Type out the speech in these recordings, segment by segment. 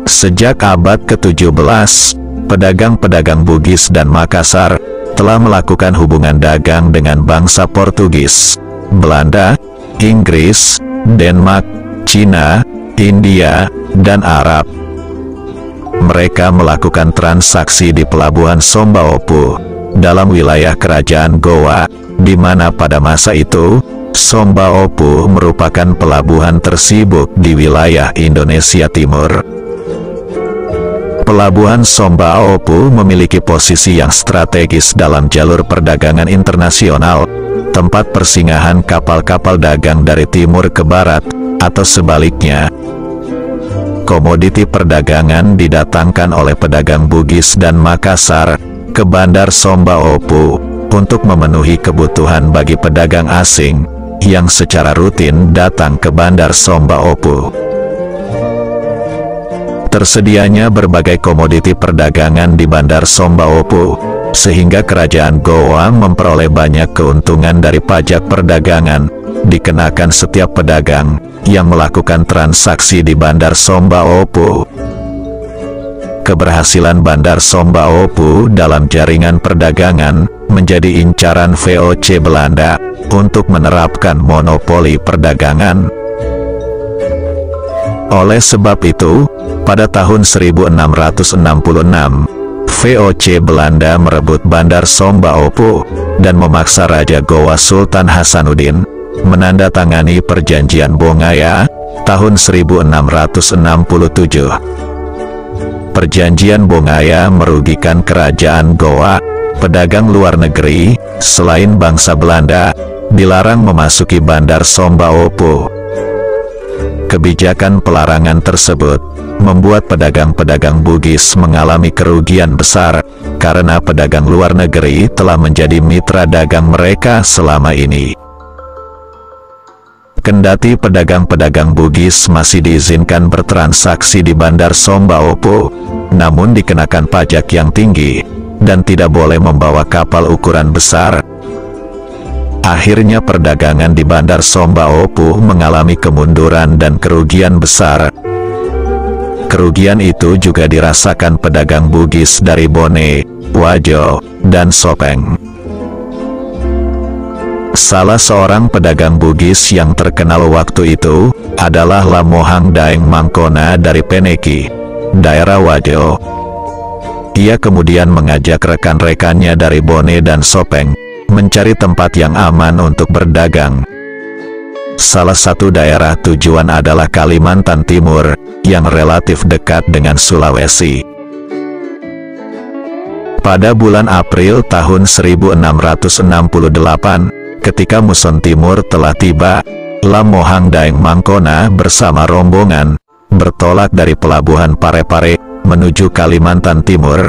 Sejak abad ke-17, pedagang-pedagang Bugis dan Makassar telah melakukan hubungan dagang dengan bangsa Portugis, Belanda, Inggris, Denmark, Cina, India, dan Arab. Mereka melakukan transaksi di pelabuhan Sombaopu dalam wilayah kerajaan Goa, di mana pada masa itu Sombaopu merupakan pelabuhan tersibuk di wilayah Indonesia Timur. Pelabuhan Sombaopu memiliki posisi yang strategis dalam jalur perdagangan internasional, tempat persinggahan kapal-kapal dagang dari timur ke barat, atau sebaliknya. Komoditi perdagangan didatangkan oleh pedagang Bugis dan Makassar ke Bandar Sombaopu untuk memenuhi kebutuhan bagi pedagang asing yang secara rutin datang ke Bandar Sombaopu. Tersedianya berbagai komoditi perdagangan di Bandar Sombaopu, sehingga kerajaan Goa memperoleh banyak keuntungan dari pajak perdagangan dikenakan setiap pedagang yang melakukan transaksi di Bandar Sombaopu. Keberhasilan Bandar Sombaopu dalam jaringan perdagangan menjadi incaran VOC Belanda untuk menerapkan monopoli perdagangan. Oleh sebab itu, pada tahun 1666, VOC Belanda merebut Bandar Sombaopu dan memaksa Raja Goa Sultan Hasanuddin menandatangani Perjanjian Bongaya tahun 1667. Perjanjian Bongaya merugikan kerajaan Goa. Pedagang luar negeri, selain bangsa Belanda, dilarang memasuki Bandar Sombaopu. Kebijakan pelarangan tersebut membuat pedagang-pedagang Bugis mengalami kerugian besar, karena pedagang luar negeri telah menjadi mitra dagang mereka selama ini. Kendati pedagang-pedagang Bugis masih diizinkan bertransaksi di Bandar Sombaopu, namun dikenakan pajak yang tinggi, dan tidak boleh membawa kapal ukuran besar. Akhirnya perdagangan di Bandar Sombaopu mengalami kemunduran dan kerugian besar. Kerugian itu juga dirasakan pedagang Bugis dari Bone, Wajo, dan Sopeng. Salah seorang pedagang Bugis yang terkenal waktu itu adalah Lamohang Daeng Mangkona dari Peneki, daerah Wajo. Ia kemudian mengajak rekan-rekannya dari Bone dan Sopeng mencari tempat yang aman untuk berdagang. Salah satu daerah tujuan adalah Kalimantan Timur, yang relatif dekat dengan Sulawesi. Pada bulan April tahun 1668, ketika muson timur telah tiba, Lamohang Daeng Mangkona bersama rombongan bertolak dari pelabuhan Parepare menuju Kalimantan Timur.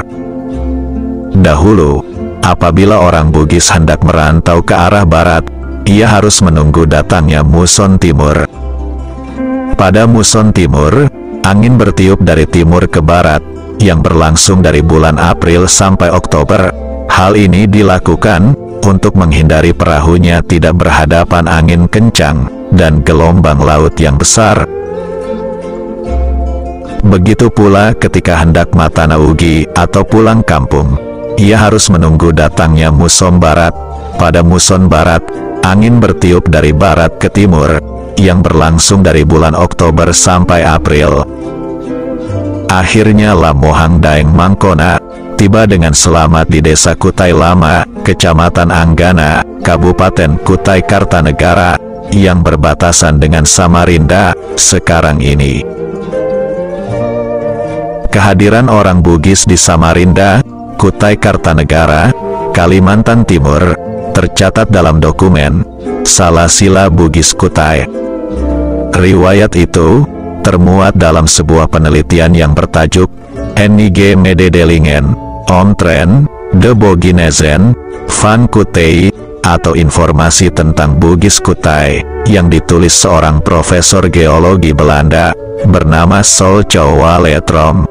Dahulu, apabila orang Bugis hendak merantau ke arah barat, ia harus menunggu datangnya muson timur. Pada muson timur, angin bertiup dari timur ke barat, yang berlangsung dari bulan April sampai Oktober. Hal ini dilakukan untuk menghindari perahunya tidak berhadapan angin kencang dan gelombang laut yang besar. Begitu pula ketika hendak matanaugi atau pulang kampung, ia harus menunggu datangnya muson barat. Pada muson barat, angin bertiup dari barat ke timur, yang berlangsung dari bulan Oktober sampai April. Akhirnya Lamohang Daeng Mangkona tiba dengan selamat di Desa Kutai Lama, Kecamatan Anggana, Kabupaten Kutai Kartanegara, yang berbatasan dengan Samarinda sekarang ini. Kehadiran orang Bugis di Samarinda, Kutai Kartanegara, Kalimantan Timur, tercatat dalam dokumen Salasila Bugis Kutai. Riwayat itu termuat dalam sebuah penelitian yang bertajuk Enige Mededelingen Omtrent de Boginezen van Kutai, atau informasi tentang Bugis Kutai, yang ditulis seorang profesor geologi Belanda bernama Sol Chowaletrom.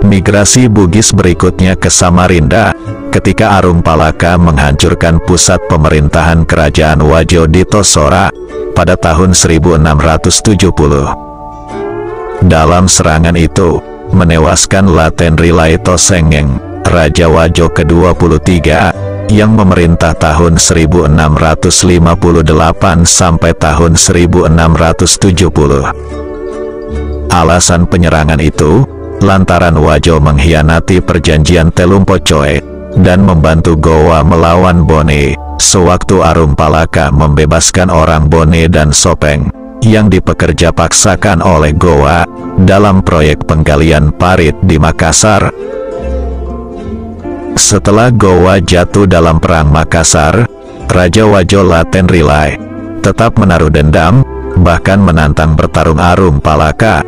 Migrasi Bugis berikutnya ke Samarinda, ketika Arum Palaka menghancurkan pusat pemerintahan kerajaan Wajo di Tosora pada tahun 1670. Dalam serangan itu, menewaskan Latenrilai Tosengeng, Raja Wajo ke-23, yang memerintah tahun 1658 sampai tahun 1670. Alasan penyerangan itu, lantaran Wajo mengkhianati perjanjian Telumpocoe, dan membantu Gowa melawan Bone, sewaktu Arum Palaka membebaskan orang Bone dan Sopeng, yang dipekerja paksakan oleh Gowa, dalam proyek penggalian parit di Makassar. Setelah Gowa jatuh dalam perang Makassar, Raja Wajo Latenrilai tetap menaruh dendam, bahkan menantang bertarung Arum Palaka.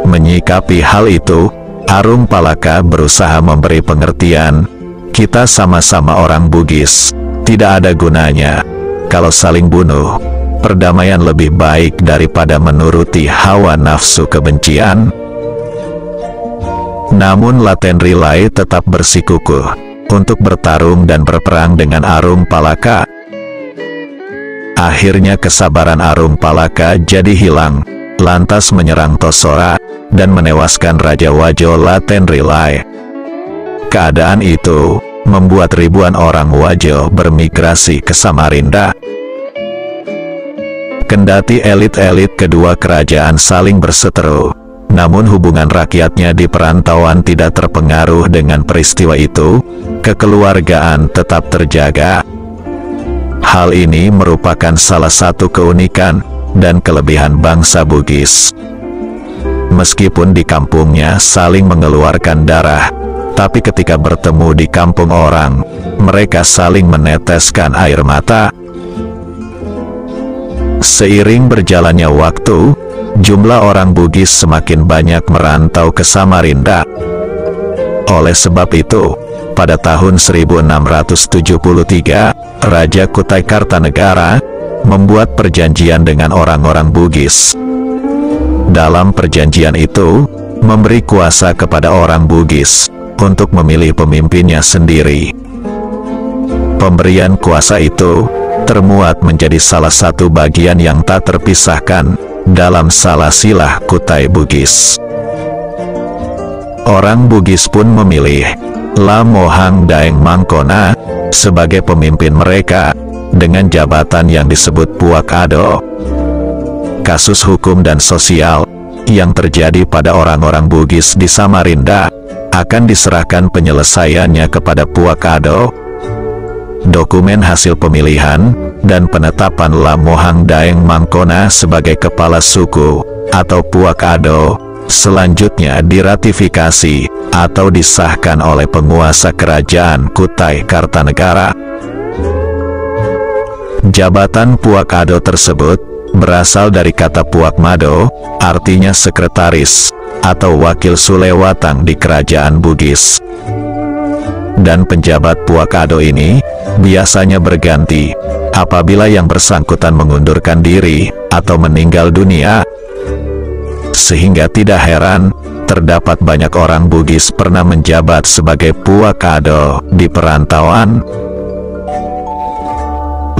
Menyikapi hal itu, Arum Palaka berusaha memberi pengertian, "Kita sama-sama orang Bugis, tidak ada gunanya kalau saling bunuh. Perdamaian lebih baik daripada menuruti hawa nafsu kebencian." Namun Latenrilai tetap bersikukuh untuk bertarung dan berperang dengan Arum Palaka. Akhirnya kesabaran Arum Palaka jadi hilang, lantas menyerang Tosora, dan menewaskan Raja Wajo Latenrilai. Keadaan itu membuat ribuan orang Wajo bermigrasi ke Samarinda. Kendati elit-elit kedua kerajaan saling berseteru, namun hubungan rakyatnya di perantauan tidak terpengaruh dengan peristiwa itu, kekeluargaan tetap terjaga. Hal ini merupakan salah satu keunikan dan kelebihan bangsa Bugis. Meskipun di kampungnya saling mengeluarkan darah, tapi ketika bertemu di kampung orang, mereka saling meneteskan air mata. Seiring berjalannya waktu, jumlah orang Bugis semakin banyak merantau ke Samarinda. Oleh sebab itu, pada tahun 1673, Raja Kutai Kartanegara membuat perjanjian dengan orang-orang Bugis. Dalam perjanjian itu, memberi kuasa kepada orang Bugis untuk memilih pemimpinnya sendiri. Pemberian kuasa itu termuat menjadi salah satu bagian yang tak terpisahkan dalam salasilah Kutai Bugis. Orang Bugis pun memilih Lamohang Daeng Mangkona sebagai pemimpin mereka, dengan jabatan yang disebut Puak Ado. Kasus hukum dan sosial yang terjadi pada orang-orang Bugis di Samarinda akan diserahkan penyelesaiannya kepada Puak Ado. Dokumen hasil pemilihan dan penetapan Lamohang Daeng Mangkona sebagai kepala suku atau Puak Ado selanjutnya diratifikasi atau disahkan oleh penguasa kerajaan Kutai Kartanegara. Jabatan Puak Ado tersebut berasal dari kata Puak Mado, artinya sekretaris atau wakil sulewatang di kerajaan Bugis. Dan penjabat Puak Ado ini biasanya berganti apabila yang bersangkutan mengundurkan diri atau meninggal dunia. Sehingga tidak heran, terdapat banyak orang Bugis pernah menjabat sebagai Puak Ado di perantauan.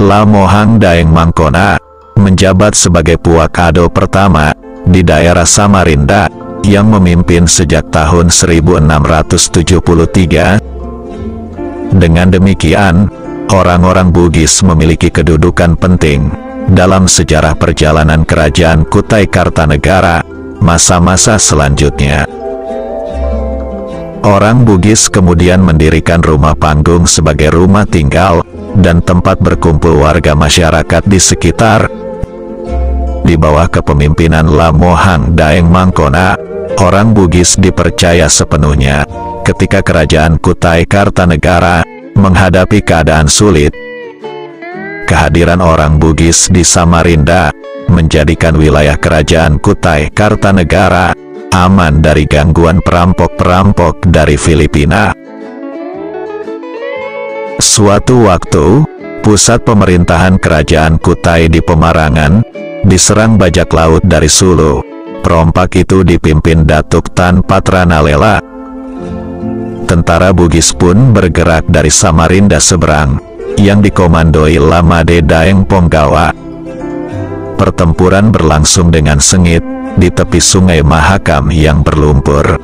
Lamohang Daeng Mangkona menjabat sebagai Puak Ado pertama di daerah Samarinda, yang memimpin sejak tahun 1673. Dengan demikian, orang-orang Bugis memiliki kedudukan penting dalam sejarah perjalanan kerajaan Kutai Kartanegara masa-masa selanjutnya. Orang Bugis kemudian mendirikan rumah panggung sebagai rumah tinggal dan tempat berkumpul warga masyarakat di sekitar. Di bawah kepemimpinan Lamohang Daeng Mangkona, orang Bugis dipercaya sepenuhnya ketika kerajaan Kutai Kartanegara menghadapi keadaan sulit. Kehadiran orang Bugis di Samarinda menjadikan wilayah kerajaan Kutai Kartanegara aman dari gangguan perampok-perampok dari Filipina. Suatu waktu, pusat pemerintahan kerajaan Kutai di Pemarangan diserang bajak laut dari Sulu. Perompak itu dipimpin Datuk Tan Patranalela. Tentara Bugis pun bergerak dari Samarinda seberang, yang dikomandoi Lamade Daeng Ponggawa. Pertempuran berlangsung dengan sengit di tepi Sungai Mahakam yang berlumpur.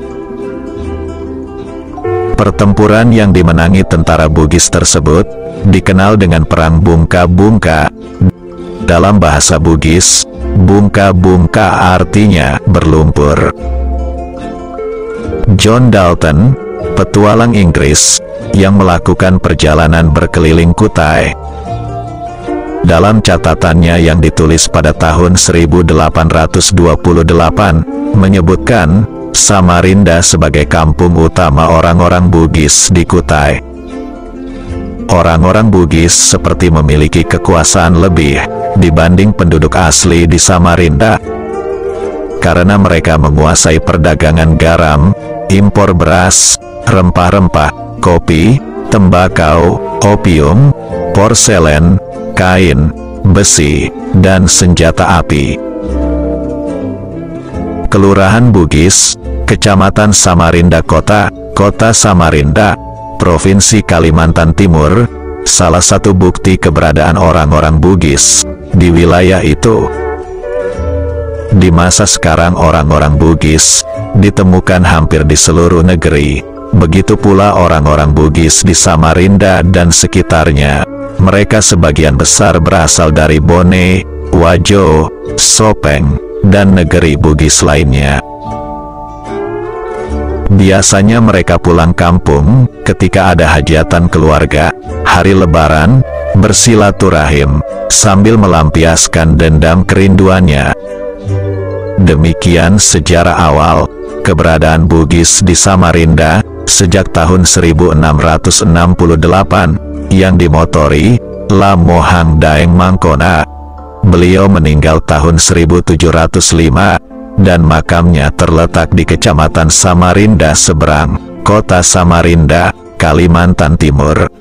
Pertempuran yang dimenangi tentara Bugis tersebut dikenal dengan Perang Bungka-Bungka. Dalam bahasa Bugis, Bungka-Bungka artinya berlumpur. John Dalton, petualang Inggris, yang melakukan perjalanan berkeliling Kutai. Dalam catatannya yang ditulis pada tahun 1828, menyebutkan Samarinda sebagai kampung utama orang-orang Bugis di Kutai. Orang-orang Bugis seperti memiliki kekuasaan lebih dibanding penduduk asli di Samarinda, karena mereka menguasai perdagangan garam, impor beras, rempah-rempah, kopi, tembakau, opium, porselen, kain, besi, dan senjata api. Kelurahan Bugis, Kecamatan Samarinda Kota, Kota Samarinda, Provinsi Kalimantan Timur, salah satu bukti keberadaan orang-orang Bugis di wilayah itu. Di masa sekarang orang-orang Bugis ditemukan hampir di seluruh negeri, begitu pula orang-orang Bugis di Samarinda dan sekitarnya. Mereka sebagian besar berasal dari Bone, Wajo, Sopeng, dan negeri Bugis lainnya. Biasanya mereka pulang kampung ketika ada hajatan keluarga, hari lebaran, bersilaturahim, sambil melampiaskan dendam kerinduannya. Demikian sejarah awal keberadaan Bugis di Samarinda sejak tahun 1668 yang dimotori Lamo Hang Daeng Mangkona. Beliau meninggal tahun 1705 dan makamnya terletak di Kecamatan Samarinda Seberang, Kota Samarinda, Kalimantan Timur.